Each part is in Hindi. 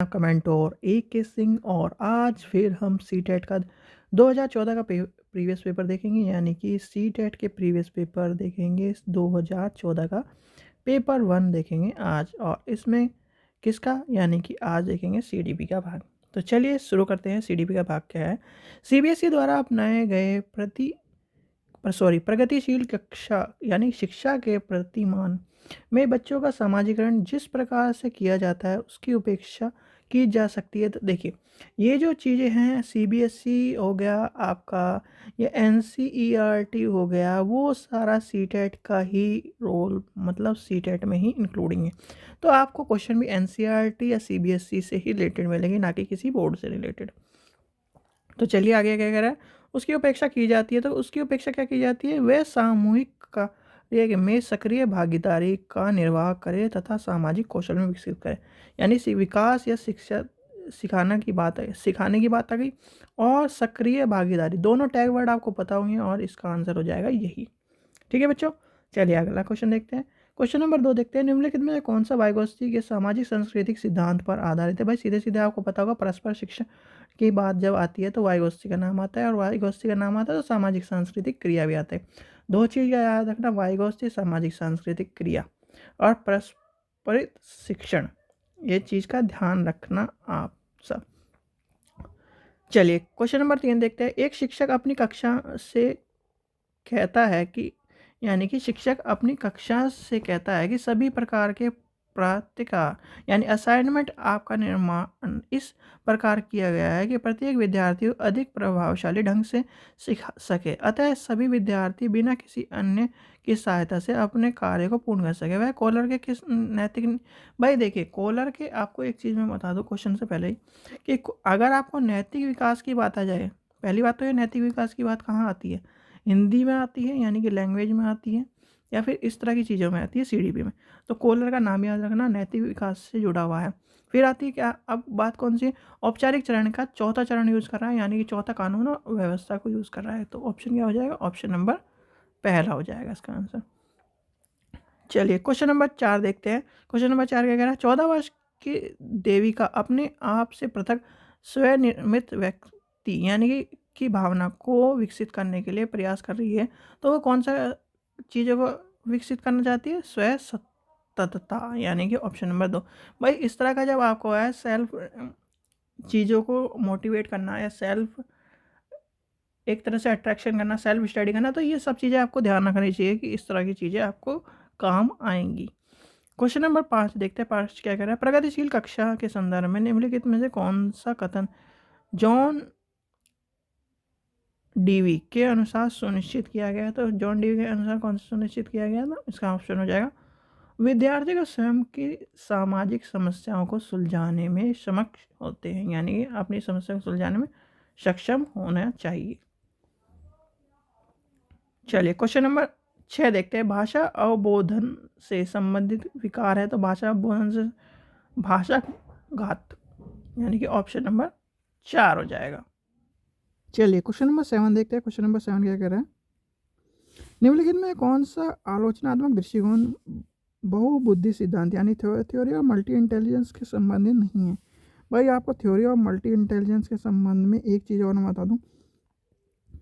कमेंट और AK सिंह और आज फिर हम सीटेट का 2014 का प्रीवियस पेपर देखेंगे, यानी कि सीटेट के प्रीवियस पेपर देखेंगे। 2014 का पेपर 1 देखेंगे आज, और इसमें किसका, यानी कि आज देखेंगे CDP का भाग। तो चलिए शुरू करते हैं। CDP का भाग क्या है। CBSE द्वारा अपनाए गए प्रगतिशील कक्षा यानी शिक्षा के प्रतिमान में बच्चों का समाजीकरण जिस प्रकार से किया जाता है उसकी उपेक्षा की जा सकती है। तो देखिए, ये जो चीज़ें हैं, CBSE हो गया आपका, ये NCERT हो गया, वो सारा सीटेट का ही रोल, मतलब सीटेट में ही इंक्लूडिंग है। तो आपको क्वेश्चन भी NCERT या CBSE से ही रिलेटेड मिलेंगे, ना कि किसी बोर्ड से रिलेटेड। तो चलिए आगे क्या कह रहा है। उसकी अपेक्षा की जाती है, तो उसकी अपेक्षा क्या की जाती है, वह सामूहिक कार्य में सक्रिय भागीदारी का निर्वाह करे तथा सामाजिक कौशल में विकसित करे। यानी विकास या शिक्षा सिखाने की बात आ गई, और सक्रिय भागीदारी, दोनों टैग वर्ड आपको पता होंगे और इसका आंसर हो जाएगा यही। ठीक है बच्चों, चलिए अगला क्वेश्चन देखते हैं। क्वेश्चन नंबर 2 देखते हैं। निम्नलिखित में से कौन सा वाइगोत्स्की के सामाजिक सांस्कृतिक सिद्धांत पर आधारित है। भाई सीधे सीधे आपको पता होगा, परस्पर शिक्षण की बात जब आती है तो वाइगोत्स्की का नाम आता है, और वाइगोत्स्की का नाम आता है तो सामाजिक सांस्कृतिक क्रिया भी आता है। दो चीज़ का याद रखना, वाइगोत्स्की सामाजिक सांस्कृतिक क्रिया और परस्परित शिक्षण, ये चीज़ का ध्यान रखना आप सब। चलिए क्वेश्चन नंबर 3 देखते हैं। एक शिक्षक अपनी कक्षा से कहता है कि, यानी कि शिक्षक अपनी कक्षा से कहता है कि सभी प्रकार के पत्रिका यानी असाइनमेंट आपका निर्माण इस प्रकार किया गया है कि प्रत्येक विद्यार्थी अधिक प्रभावशाली ढंग से सीख सके, अतः सभी विद्यार्थी बिना किसी अन्य की सहायता से अपने कार्य को पूर्ण कर सके। वह कोलर के किस नैतिक, भाई देखिए कोलर के, आपको एक चीज़ मैं बता दूं क्वेश्चन से पहले ही, कि अगर आपको नैतिक विकास की बात आ जाए, पहली बात तो ये नैतिक विकास की बात कहाँ आती है, हिंदी में आती है, यानी कि लैंग्वेज में आती है, या फिर इस तरह की चीज़ों में आती है CDP में। तो कोलर का नाम याद रखना, नैतिक विकास से जुड़ा हुआ है। फिर आती है क्या, अब बात कौन सी है, औपचारिक चरण का चौथा चरण यूज़ कर रहा है, यानी कि चौथा कानून और व्यवस्था को यूज़ कर रहा है। तो ऑप्शन क्या हो जाएगा, ऑप्शन नंबर पहला हो जाएगा इसका आंसर। चलिए क्वेश्चन नंबर 4 देखते हैं। क्वेश्चन नंबर 4 क्या कह रहा है। 14 वर्ष की देविका अपने आप से पृथक स्वनिर्मित व्यक्ति यानी की भावना को विकसित करने के लिए प्रयास कर रही है। तो वो कौन सा चीज़ों को विकसित करना चाहती है, स्वयं सततता, यानी कि ऑप्शन नंबर 2। भाई इस तरह का जब आपको है सेल्फ चीज़ों को मोटिवेट करना या सेल्फ एक तरह से अट्रैक्शन करना, सेल्फ स्टडी करना, तो ये सब चीज़ें आपको ध्यान रखनी चाहिए कि इस तरह की चीज़ें आपको काम आएंगी। क्वेश्चन नंबर 5 देखते हैं। 5 क्या कह रहा है। प्रगतिशील कक्षा के संदर्भ में निम्नलिखित में से कौन सा कथन जॉन डीवी के अनुसार सुनिश्चित किया गया है। तो जॉन डीवी के अनुसार कौन सा सुनिश्चित किया गया था, इसका ऑप्शन हो जाएगा, विद्यार्थी को स्वयं की सामाजिक समस्याओं को सुलझाने में सक्षम होते हैं, यानी कि अपनी समस्या को सुलझाने में सक्षम होना चाहिए। चलिए क्वेश्चन नंबर 6 देखते हैं। भाषा अवबोधन से संबंधित विकार है, तो भाषा अवबोधन से भाषा घात, यानी कि ऑप्शन नंबर 4 हो जाएगा। चलिए क्वेश्चन नंबर 7 देखते हैं। क्वेश्चन नंबर 7 क्या कह रहा है। निम्नलिखित में कौन सा आलोचनात्मक दृष्टिकोण बहुबुद्धि सिद्धांत यानी थ्योरी ऑफ मल्टी इंटेलिजेंस के संबंधित नहीं है। भाई आपको थ्योरी ऑफ मल्टी इंटेलिजेंस के संबंध में एक चीज़ और मैं बता दूं,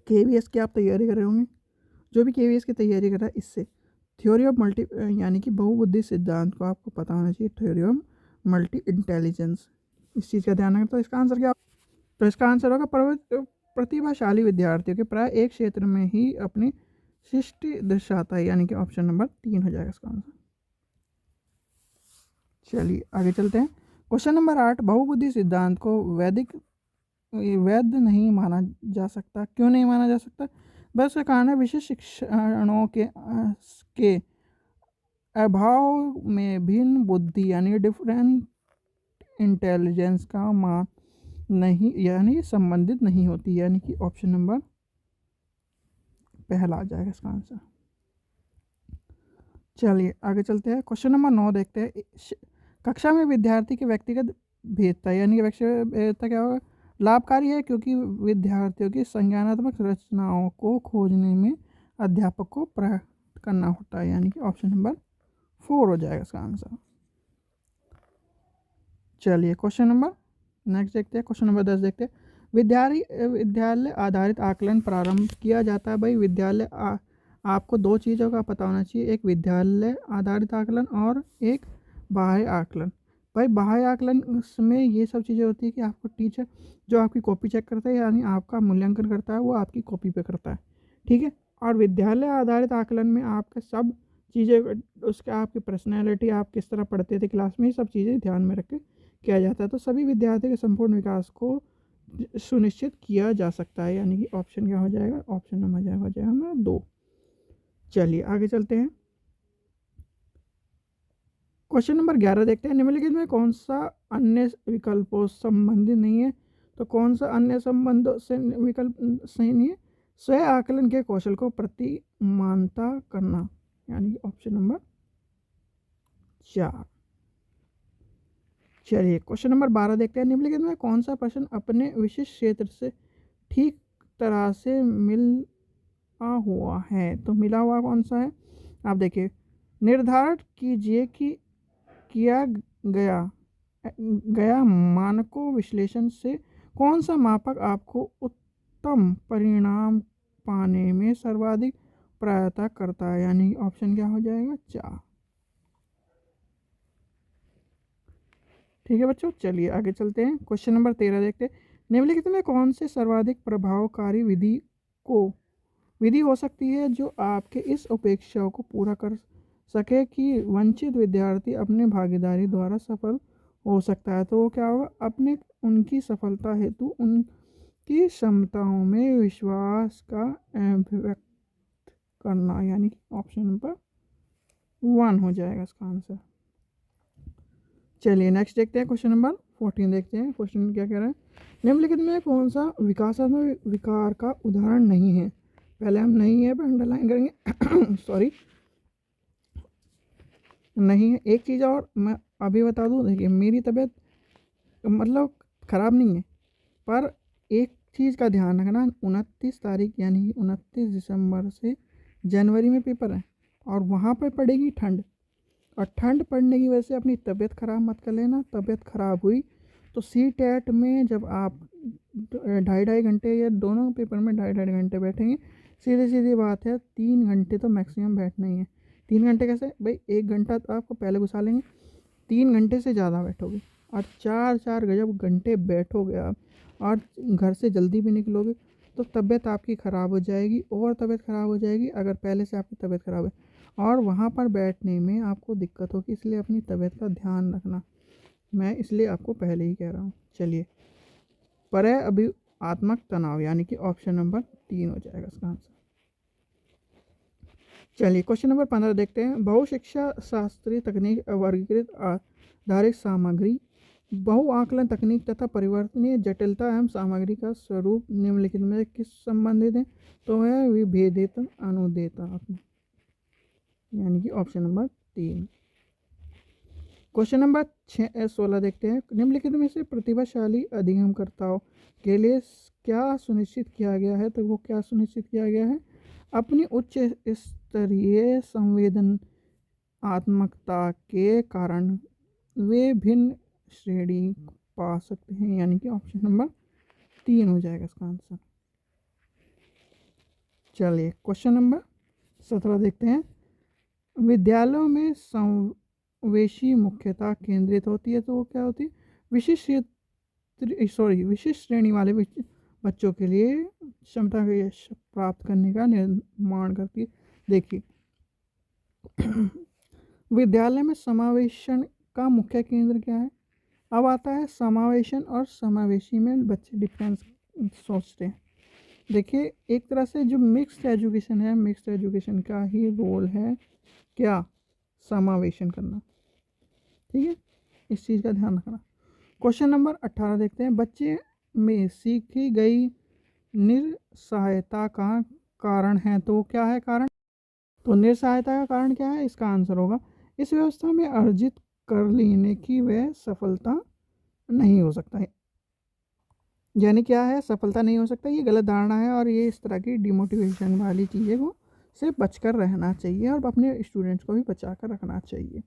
KVS की आप तैयारी कर रहे होंगे, जो भी KVS की तैयारी कर रहा है, इससे थ्योरी ऑफ मल्टी यानी कि बहुबुद्धि सिद्धांत को आपको पता होना चाहिए, थ्योरी ऑफ मल्टी इंटेलिजेंस, इस चीज़ का ध्यान रखें। तो इसका आंसर क्या, तो इसका आंसर होगा प्रतिभाशाली विद्यार्थियों के प्राय एक क्षेत्र में ही अपनी सृष्टि दर्शाता है, यानी कि ऑप्शन नंबर 3 हो जाएगा इसका आंसर। चलिए आगे चलते हैं। क्वेश्चन नंबर 8, बहुबुद्धि सिद्धांत को वैध नहीं माना जा सकता, क्यों नहीं माना जा सकता। बस उसका कारण है विशेष शिक्षणों के अभाव में भिन्न बुद्धि यानी डिफरेंट इंटेलिजेंस का मान नहीं, यानी संबंधित नहीं होती, यानी कि ऑप्शन नंबर पहला आ जाएगा इसका आंसर। चलिए आगे चलते हैं। क्वेश्चन नंबर 9 देखते हैं। कक्षा में विद्यार्थी की व्यक्तिगत भेदता, यानी कि व्यक्तिगत भेदता क्या होगा, लाभकारी है क्योंकि विद्यार्थियों की संज्ञानात्मक रचनाओं को खोजने में अध्यापक को प्रयास करना होता है, यानी कि ऑप्शन नंबर 4 हो जाएगा इसका आंसर। चलिए क्वेश्चन नंबर नेक्स्ट देखते हैं। क्वेश्चन नंबर 10 देखते हैं। विद्यालय आधारित आकलन प्रारंभ किया जाता है। भाई विद्यालय आपको दो चीज़ों का पता होना चाहिए, एक विद्यालय आधारित आकलन और एक बाह्य आकलन। भाई बाह्य आकलन में ये सब चीज़ें होती है कि आपको टीचर जो आपकी कॉपी चेक करता है, यानी आपका मूल्यांकन करता है, वो आपकी कॉपी पे करता है, ठीक है। और विद्यालय आधारित आकलन में आपके सब चीज़ें, उसके आपकी पर्सनैलिटी, आप किस तरह पढ़ते थे क्लास में, ये सब चीज़ें ध्यान में रख के किया जाता है। तो सभी विद्यार्थी के संपूर्ण विकास को सुनिश्चित किया जा सकता है, यानी कि ऑप्शन क्या हो जाएगा, ऑप्शन नंबर हो जाएगा हमारा 2। चलिए आगे चलते हैं। क्वेश्चन नंबर 11 देखते हैं। निम्नलिखित में कौन सा अन्य विकल्पों से संबंधित नहीं है? तो कौन सा अन्य संबंधों से विकल्प सही नहीं है? स्व आकलन के कौशल को प्रतिमानता करना, यानी कि ऑप्शन नंबर 4। चलिए क्वेश्चन नंबर 12 देखते हैं। निम्नलिखित में कौन सा प्रश्न अपने विशिष्ट क्षेत्र से ठीक तरह से मिला हुआ है? तो मिला हुआ कौन सा है? आप देखिए, निर्धारण कीजिए कि किया गया मानकों विश्लेषण से कौन सा मापक आपको उत्तम परिणाम पाने में सर्वाधिक सहायता करता है, यानी ऑप्शन क्या हो जाएगा, 4। ठीक है बच्चों, चलिए आगे चलते हैं। क्वेश्चन नंबर 13 देखते हैं। निम्नलिखित में कौन से सर्वाधिक प्रभावकारी विधि हो सकती है जो आपके इस अपेक्षाओं को पूरा कर सके कि वंचित विद्यार्थी अपने भागीदारी द्वारा सफल हो सकता है? तो वो क्या होगा, उनकी सफलता हेतु उनकी क्षमताओं में विश्वास का अभिव्यक्त करना, यानी कि ऑप्शन नंबर 1 हो जाएगा इसका आंसर। चलिए नेक्स्ट देखते हैं। क्वेश्चन नंबर 14 देखते हैं। क्वेश्चन क्या कह रहा है? निम्नलिखित में कौन सा विकासात्मक विकार का उदाहरण नहीं है? पहले हम नहीं है पर अंडरलाइन करेंगे सॉरी, नहीं है। एक चीज़ और मैं अभी बता दूं, देखिए मेरी तबीयत मतलब ख़राब नहीं है, पर एक चीज़ का ध्यान रखना, 29 तारीख यानी 29 दिसंबर से जनवरी में पेपर है और वहाँ पर पड़ेगी ठंड, और ठंड पड़ने की वजह से अपनी तबीयत ख़राब मत कर लेना। तबीयत ख़राब हुई तो CTET में जब आप 2.5 घंटे या दोनों पेपर में 2.5 घंटे बैठेंगे, सीधी सीधी बात है 3 घंटे तो मैक्सिमम बैठना ही है। 3 घंटे कैसे भाई, 1 घंटा तो आपको पहले घुसा लेंगे, 3 घंटे से ज़्यादा बैठोगे और 4 गजब घंटे बैठोगे आप, और घर से जल्दी भी निकलोगे तो तबीयत आपकी ख़राब हो जाएगी, और तबीयत ख़राब हो जाएगी अगर पहले से आपकी तबीयत ख़राब है, और वहाँ पर बैठने में आपको दिक्कत होगी। इसलिए अपनी तबीयत का ध्यान रखना, मैं इसलिए आपको पहले ही कह रहा हूँ। चलिए, अभिव्यक्त्मक तनाव, यानी कि ऑप्शन नंबर 3 हो जाएगा इसका आंसर। चलिए क्वेश्चन नंबर 15 देखते हैं। बहुशिक्षा शास्त्रीय तकनीक वर्गीकृत आधारित सामग्री, बहु आकलन तकनीक तथा परिवर्तनीय जटिलता एवं सामग्री का स्वरूप निम्नलिखित में किस संबंधित है? तो है विभेदित अनुदेतात्मक, यानी कि ऑप्शन नंबर 3। क्वेश्चन नंबर 16 देखते हैं। निम्नलिखित में से प्रतिभाशाली अधिगमकर्ताओं के लिए क्या सुनिश्चित किया गया है? तो वो क्या सुनिश्चित किया गया है? अपनी उच्च स्तरीय संवेदनात्मकता के कारण वे भिन्न श्रेणी पा सकते हैं, यानी कि ऑप्शन नंबर 3 हो जाएगा इसका आंसर। चलिए क्वेश्चन नंबर 17 देखते हैं। विद्यालयों में समावेशी मुख्यतः केंद्रित होती है, तो वो क्या होती है? विशिष्ट श्रेणी वाले बच्चों के लिए क्षमता का यश प्राप्त करने का निर्माण करती है। देखिए विद्यालय में समावेशन का मुख्य केंद्र क्या है? अब आता है समावेशन और समावेशी में बच्चे डिफरेंस सोचते हैं। देखिए एक तरह से जो मिक्स्ड एजुकेशन है, मिक्स्ड एजुकेशन का ही रोल है क्या? समावेशन करना, ठीक है, इस चीज़ का ध्यान रखना। क्वेश्चन नंबर 18 देखते हैं। बच्चे में सीखी गई निस्सहायता का कारण है, तो क्या है कारण? तो निस्सहायता का कारण क्या है? इसका आंसर होगा इस व्यवस्था में अर्जित कर लेने की वह सफलता नहीं हो सकता है। यानी क्या है? सफलता नहीं हो सकता, ये गलत धारणा है, और ये इस तरह की डिमोटिवेशन वाली चीज़ें को से बचकर रहना चाहिए और अपने स्टूडेंट्स को भी बचा कर रखना चाहिए।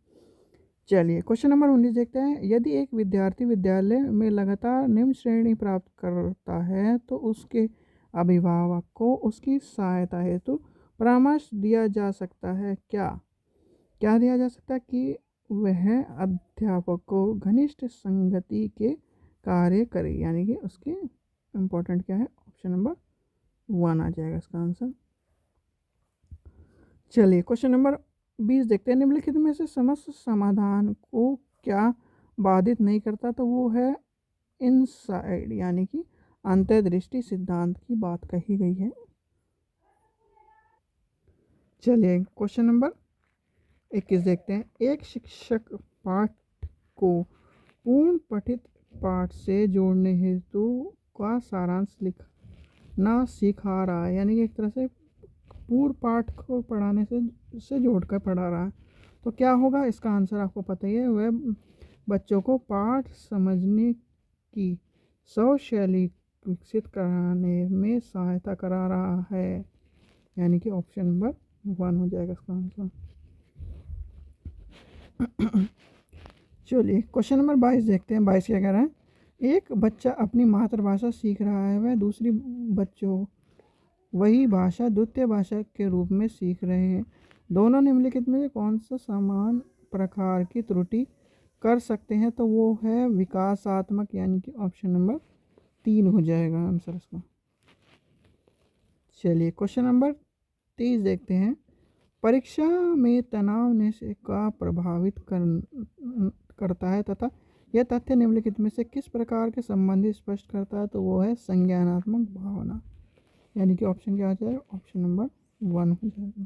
चलिए क्वेश्चन नंबर 19 देखते हैं। यदि एक विद्यार्थी विद्यालय में लगातार निम्न श्रेणी प्राप्त करता है तो उसके अभिभावक को उसकी सहायता हेतु परामर्श दिया जा सकता है। क्या क्या दिया जा सकता है कि वह अध्यापक को घनिष्ठ संगति के कार्य करे, यानी कि उसके इम्पोर्टेंट क्या है, ऑप्शन नंबर 1 आ जाएगा इसका आंसर। चलिए क्वेश्चन नंबर 20 देखते हैं। निम्नलिखित में से समस्या समाधान को क्या बाधित नहीं करता, तो वो है इनसाइड, यानी कि अंतर्दृष्टि सिद्धांत की बात कही गई है। चलिए क्वेश्चन नंबर 21 देखते हैं। एक शिक्षक पाठ को पूर्ण पठित पाठ से जोड़ने हेतु का सारांश लिखना सिखा रहा है, यानी कि एक तरह से पूर्ण पाठ को पढ़ाने से जोड़कर पढ़ा रहा है। तो क्या होगा, इसका आंसर आपको पता ही है, वह बच्चों को पाठ समझने की शैली विकसित कराने में सहायता करा रहा है, यानी कि ऑप्शन नंबर 1 हो जाएगा इसका आंसर। चलिए क्वेश्चन नंबर 22 देखते हैं। 22 क्या कह रहा है। एक बच्चा अपनी मातृभाषा सीख रहा है, वह दूसरी बच्चों वही भाषा द्वितीय भाषा के रूप में सीख रहे हैं। दोनों निम्नलिखित में कौन सा समान प्रकार की त्रुटि कर सकते हैं, तो वो है विकासात्मक, यानी कि ऑप्शन नंबर 3 हो जाएगा आंसर इसका। चलिए क्वेश्चन नंबर 23 देखते हैं। परीक्षा में तनाव नशे का प्रभावित करता है तथा यह तथ्य निम्नलिखित में से किस प्रकार के संबंधी स्पष्ट करता है, तो वो है संज्ञानात्मक भावना, यानी कि ऑप्शन क्या आ जाएगा, ऑप्शन नंबर 1 हो जाएगा।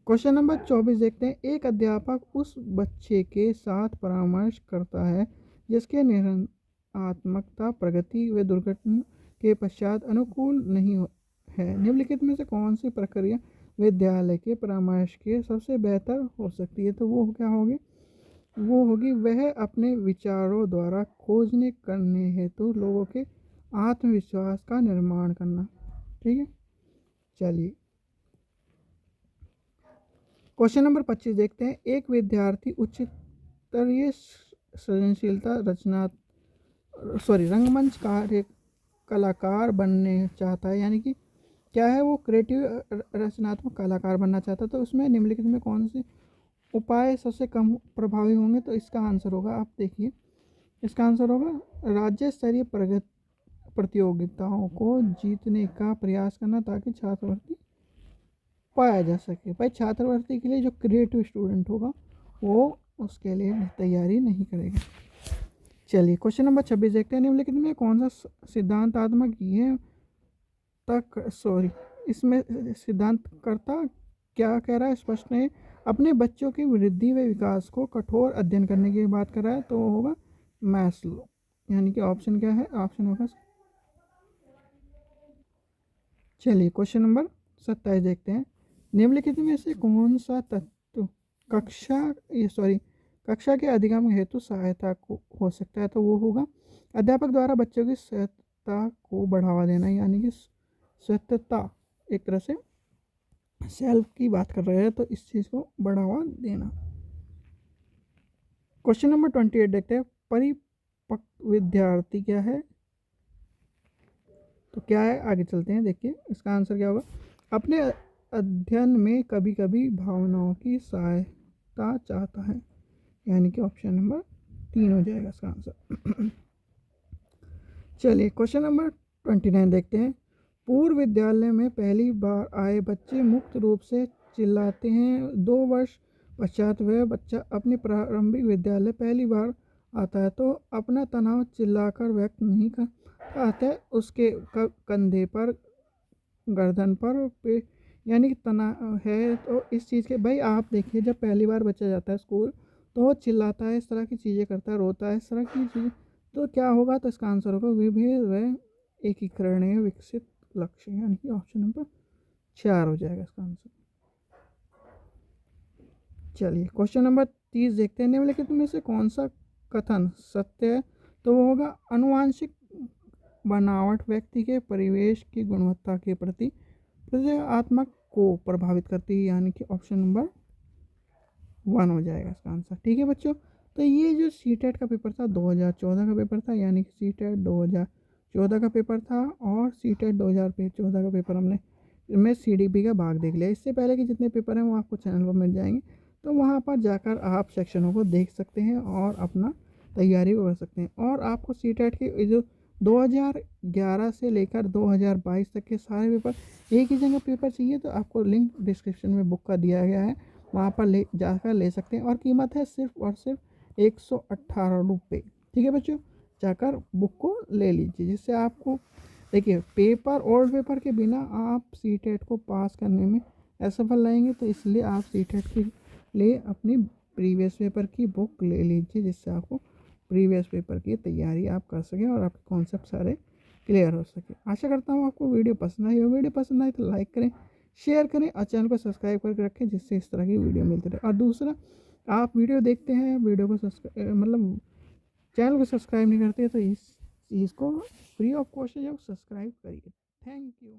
क्वेश्चन नंबर 24 देखते हैं। एक अध्यापक उस बच्चे के साथ परामर्श करता है जिसके निर्णयात्मकता प्रगति व दुर्घटना के पश्चात अनुकूल नहीं है। निम्नलिखित में से कौन सी प्रक्रिया विद्यालय के परामर्श के सबसे बेहतर हो सकती है, तो वो क्या होगी, वो होगी वह अपने विचारों द्वारा खोजने करने हेतु लोगों के आत्मविश्वास का निर्माण करना। ठीक है। चलिए क्वेश्चन नंबर 25 देखते हैं। एक विद्यार्थी उच्च स्तरीय सृजनशीलता रंगमंच कार्य कलाकार बनने चाहता है, यानी कि क्या है, वो क्रिएटिव रचनात्मक कलाकार बनना चाहता है। तो उसमें निम्नलिखित में कौन से उपाय सबसे कम प्रभावी होंगे, तो इसका आंसर होगा, आप देखिए इसका आंसर होगा राज्य स्तरीय प्रतियोगिताओं को जीतने का प्रयास करना ताकि छात्रवृत्ति पाया जा सके। भाई छात्रवृत्ति के लिए जो क्रिएटिव स्टूडेंट होगा वो उसके लिए तैयारी नहीं करेगा। चलिए क्वेश्चन नंबर 26 देखते हैं। निम्नलिखित में कौन सा सिद्धांतात्मक ये इसमें सिद्धांतकर्ता क्या कह रहा है, स्पष्ट नहीं। अपने बच्चों की वृद्धि व विकास को कठोर अध्ययन करने की बात कर रहा है, तो वो होगा मैस्लो, यानी कि ऑप्शन क्या है, ऑप्शन होगा। चलिए क्वेश्चन नंबर 27 देखते हैं। निम्नलिखित में से कौन सा तत्व कक्षा के अधिगम हेतु सहायता को हो सकता है, तो वो होगा अध्यापक द्वारा बच्चों की स्वायत्तता को बढ़ावा देना, यानी कि स्वायत्तता एक तरह से सेल्फ की बात कर रहे हैं, तो इस चीज़ को बढ़ावा देना। क्वेश्चन नंबर 28 देखते हैं। परिपक्व विद्यार्थी क्या है, तो क्या है, आगे चलते हैं, देखिए इसका आंसर क्या होगा। अपने अध्ययन में कभी कभी भावनाओं की सहायता चाहता है, यानी कि ऑप्शन नंबर 3 हो जाएगा इसका आंसर। चलिए क्वेश्चन नंबर 29 देखते हैं। पूर्व विद्यालय में पहली बार आए बच्चे मुक्त रूप से चिल्लाते हैं। 2 वर्ष पश्चात वह बच्चा अपने प्रारंभिक विद्यालय पहली बार आता है तो अपना तनाव चिल्लाकर व्यक्त नहीं कर पाता है। उसके कंधे पर, गर्दन पर यानी कि तनाव है। तो इस चीज़ के, भाई आप देखिए जब पहली बार बच्चा जाता है स्कूल तो वो चिल्लाता है, इस तरह की चीज़ें करता है, रोता है, इस तरह की चीज़ें, तो क्या होगा, तो इसका आंसर होगा विभेद व एकीकरणीय विकसित लक्ष्य, यानी कि ऑप्शन नंबर 4 हो जाएगा इसका आंसर। चलिए क्वेश्चन नंबर 30 देखते हैं। निम्नलिखित में से कौन सा कथन सत्य है, तो वो होगा आनुवांशिक बनावट व्यक्ति के परिवेश की गुणवत्ता के प्रति प्रतीकात्मक को प्रभावित करती है, यानी कि ऑप्शन नंबर 1 हो जाएगा इसका आंसर। ठीक है बच्चों, तो ये जो सीटेट का पेपर था 2014 का पेपर था, यानी कि सीटेट 2014 का पेपर था, और सीटेट 2014 का पेपर हमने में सीडीपी का भाग देख लिया। इससे पहले के जितने पेपर हैं वो आपको चैनल पर मिल जाएंगे, तो वहाँ पर जाकर आप सेक्शनों को देख सकते हैं और अपना तैयारी कर सकते हैं। और आपको सीटेट के जो 2011 से लेकर 2022 तक के सारे पेपर एक ही जगह पेपर चाहिए तो आपको लिंक डिस्क्रिप्शन में बुक का दिया गया है, वहाँ पर ले जाकर ले सकते हैं। और कीमत है सिर्फ और सिर्फ 118 रुपये। ठीक है बच्चों, जाकर बुक को ले लीजिए, जिससे आपको देखिए पेपर ओल्ड पेपर के बिना आप सीटेट को पास करने में असफल रहेंगे, तो इसलिए आप सीटेट के लिए अपनी प्रीवियस पेपर की बुक ले लीजिए, जिससे आपको प्रीवियस पेपर की तैयारी आप कर सकें और आपके कॉन्सेप्ट सारे क्लियर हो सके। आशा करता हूँ आपको वीडियो पसंद आई हो। वीडियो पसंद आई तो लाइक करें, शेयर करें और चैनल को सब्सक्राइब करके रखें, जिससे इस तरह की वीडियो मिलती रहे। और दूसरा, आप वीडियो देखते हैं, वीडियो को मतलब चैनल को सब्सक्राइब नहीं करते, तो इस चीज़ को फ्री ऑफ कॉस्ट है, सब्सक्राइब करिए। Thank you.